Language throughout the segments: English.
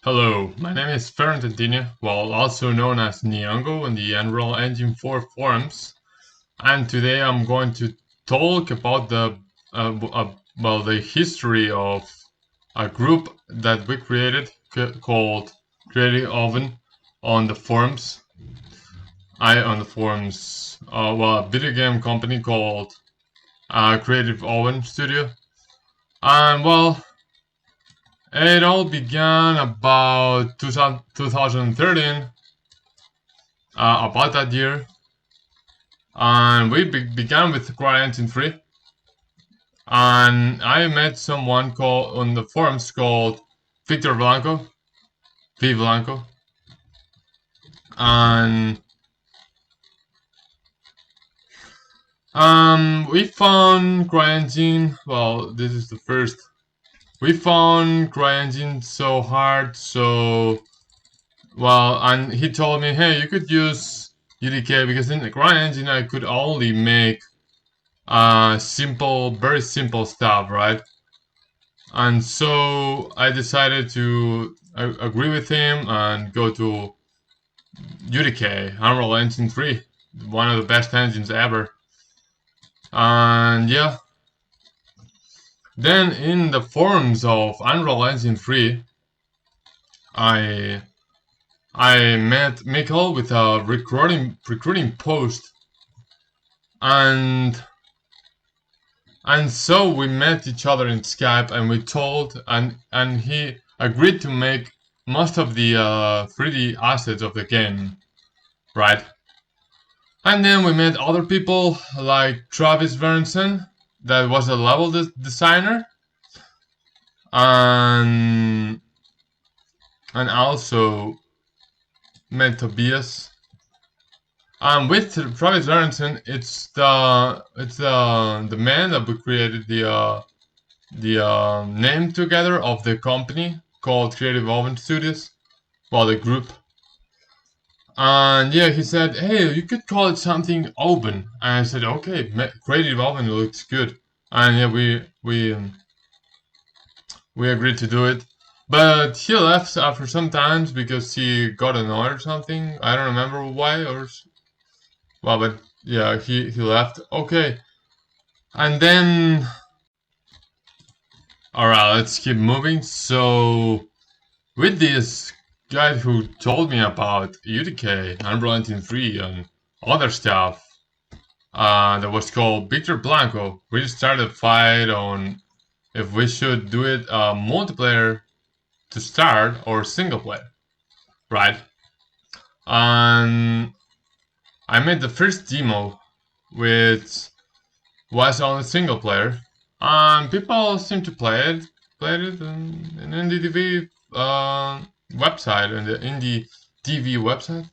Hello, my name is Ferrantantini, also known as Nyong'o in the Unreal Engine 4 forums, and today I'm going to talk about the history of a group that we created called Creative Oven on the forums. A video game company called CreativeOvenStudios, and it all began about 2013, about that year, and we began with CryEngine 3. And I met someone called on the forums called Victor Blanco, V Blanco, and we found CryEngine. Well, this is the first. We found CryEngine so hard, and he told me, hey, you could use UDK because in the CryEngine I could only make very simple stuff, right? And so I decided to agree with him and go to UDK, Unreal Engine 3, one of the best engines ever. And yeah, then in the forums of Unreal Engine 3, I met Mikkel with a recruiting post, and so we met each other in Skype, and we told, and he agreed to make most of the 3D assets of the game, right? And then we met other people like Travis Berenson, that was a level designer, and also met Tobias. With Travis Berenson, it's the man that we created the name together of the company called CreativeOvenStudios, the group. And yeah, he said, hey, you could call it something open. And I said, okay, Creative Oven looks good. And yeah, we agreed to do it. But he left after some times because he got annoyed or something. I don't remember why, but yeah, he left. Okay. And then, alright, let's keep moving. So, with this guy who told me about UDK, Unreal Engine 3, and other stuff, that was called Victor Blanco, we started a fight on if we should do it multiplayer to start or single player, right? And I made the first demo, which was on a single player, and people seem to played it in NDTV website, in the Indie TV website,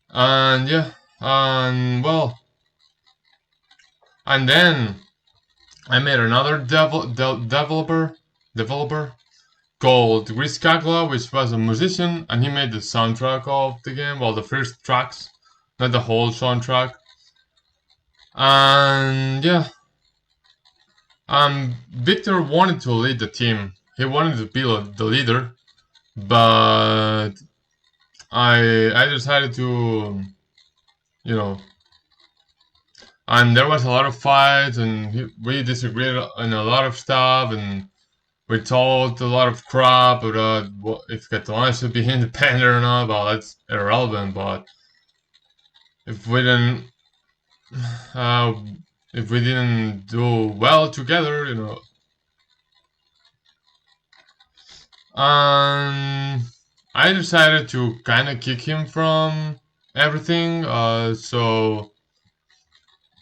and yeah, and and then I made another developer called Riccagla, which was a musician, and he made the soundtrack of the game, the first tracks, not the whole soundtrack. And yeah, Victor wanted to lead the team. He wanted to be the leader, but I decided to, and there was a lot of fights, and we disagreed on a lot of stuff, and we talked a lot of crap about if Catalan should be independent or not. Well, that's irrelevant, but if we didn't do well together, I decided to kind of kick him from everything. So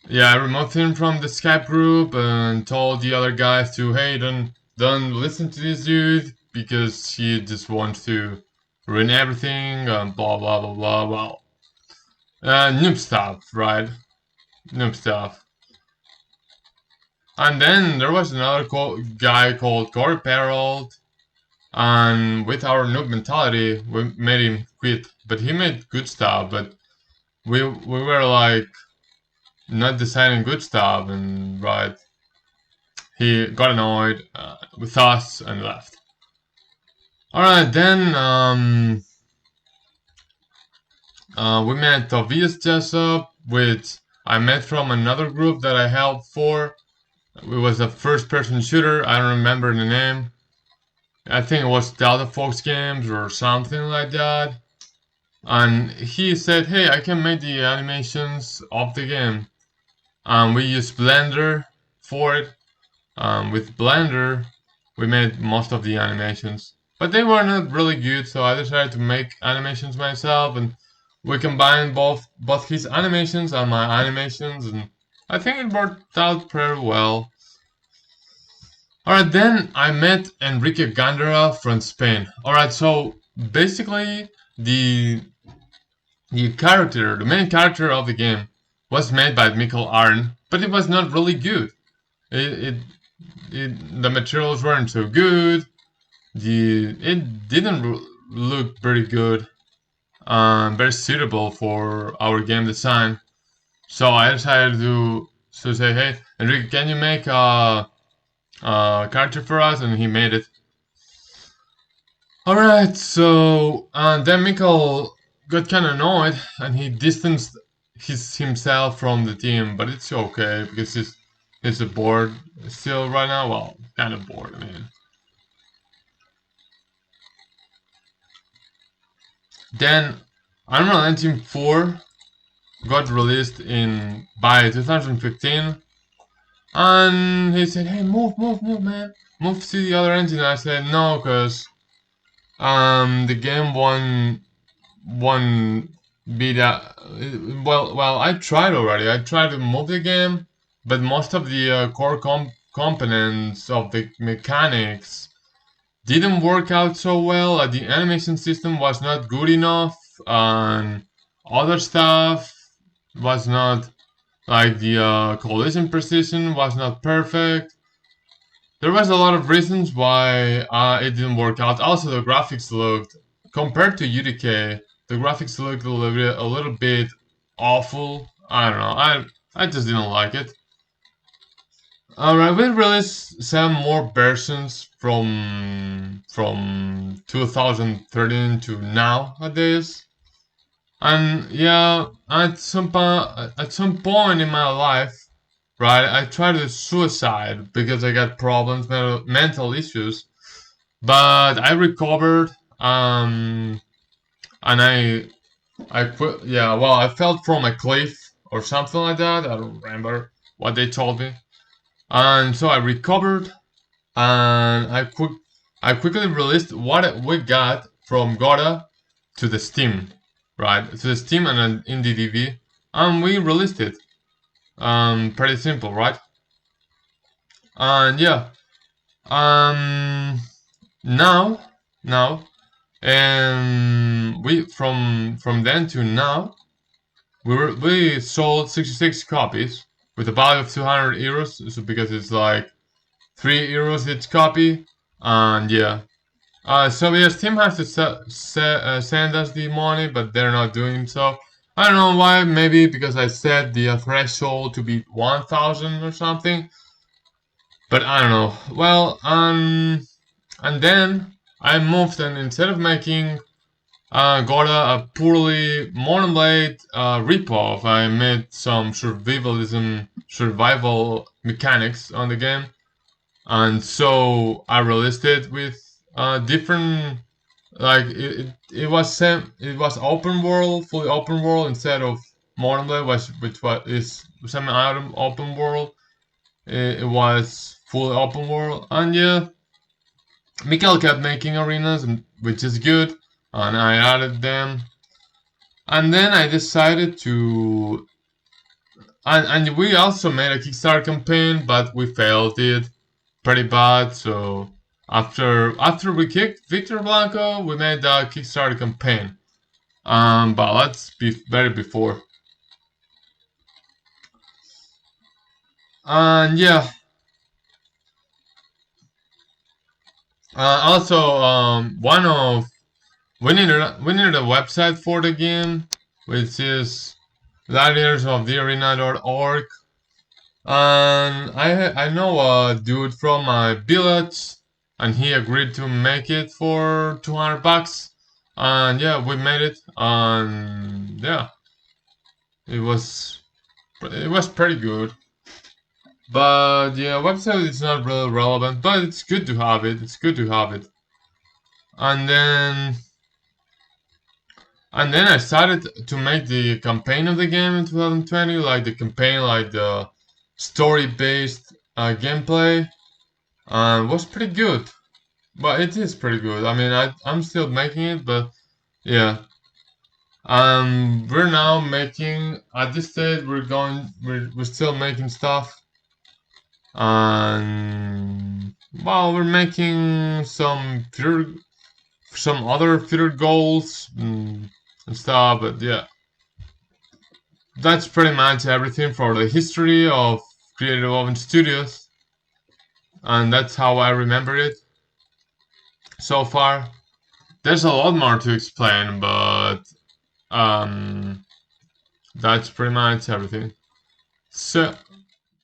yeah, I removed him from the Skype group and told the other guys to, hey, don't listen to this dude because he just wants to ruin everything and blah blah blah blah blah. Noob stuff, right? Noob stuff. And then there was another guy called Corey Perold, and with our noob mentality, we made him quit. But he made good stuff, but we were like not designing good stuff, and right, he got annoyed with us and left. Alright, then we met Tobias Jessup, which I met from another group that I helped for. It was a first-person shooter. I don't remember the name. I think it was Delta Fox Games or something like that. And he said, "Hey, I can make the animations of the game." We used Blender for it. With Blender, we made most of the animations, but they were not really good, so I decided to make animations myself, and we combined both his animations and my animations, and I think it worked out pretty well. Alright, then I met Enrique Gandara from Spain. Alright, so basically the main character of the game was made by Mikkel Arn, but it was not really good. It, the materials weren't so good. It didn't look very good, very suitable for our game design. So I decided to say, "Hey, Enrique, can you make a character for us?" And he made it. All right. So then Mikkel got kind of annoyed, and he distanced himself from the team. But it's okay because he's bored still right now. Well, kind of bored. I mean. Then Unreal Engine 4 got released in by 2015, and he said, "Hey, move, man, move to the other engine." I said, "No, cause the game won beta. Well, I tried already. I tried to move the game, but most of the core components of the mechanics didn't work out so well. The animation system was not good enough, and other stuff was not like the collision precision was not perfect. There was a lot of reasons why it didn't work out. Also, the graphics looked, compared to UDK, the graphics looked a little bit awful. I don't know. I just didn't like it. Alright, we released some more versions from 2013 to nowadays, and yeah, at some point in my life, right, I tried to suicide because I got problems, mental issues, but I recovered, and I quit. Yeah, well, I fell from a cliff or something like that. I don't remember what they told me, and so I recovered, and I quickly released what we got from Gora to the Steam, right? To the Steam and an indie DV, and we released it. Pretty simple, right? And yeah, now, now, and we from then to now, we sold 66 copies with a value of 200 euros, so because it's like 3 euros each copy, and yeah. So yes, Steam has to send us the money, but they're not doing so. I don't know why. Maybe because I set the threshold to be 1,000 or something. But I don't know. Well, and then I moved, and instead of making Gora a poorly monoblade ripoff, I made some survival mechanics on the game, and so I released it with different, like it was open world, fully open world instead of monoblade, which was is semi open world. It was fully open world, and yeah, Mikael kept making arenas, which is good, and I added them. And then I decided to, and we also made a Kickstarter campaign, but we failed it pretty bad. So after we kicked Victor Blanco, we made the Kickstarter campaign. But let's be better before. And yeah, also one of we needed a website for the game, which is gladiatorsofthearena.org. And I know a dude from my village, and he agreed to make it for $200, and yeah, we made it, and yeah, it was pretty good. But yeah, website is not really relevant, but it's good to have it. It's good to have it. And then I started to make the campaign of the game in 2020, like the campaign, like the story-based gameplay, and was pretty good. But it is pretty good. I mean, I'm still making it, but yeah. We're now making, at this stage we're still making stuff, and well, we're making some other future goals and stuff, but yeah, that's pretty much everything for the history of CreativeOvenStudios, and that's how I remember it so far. There's a lot more to explain, but um, that's pretty much everything. So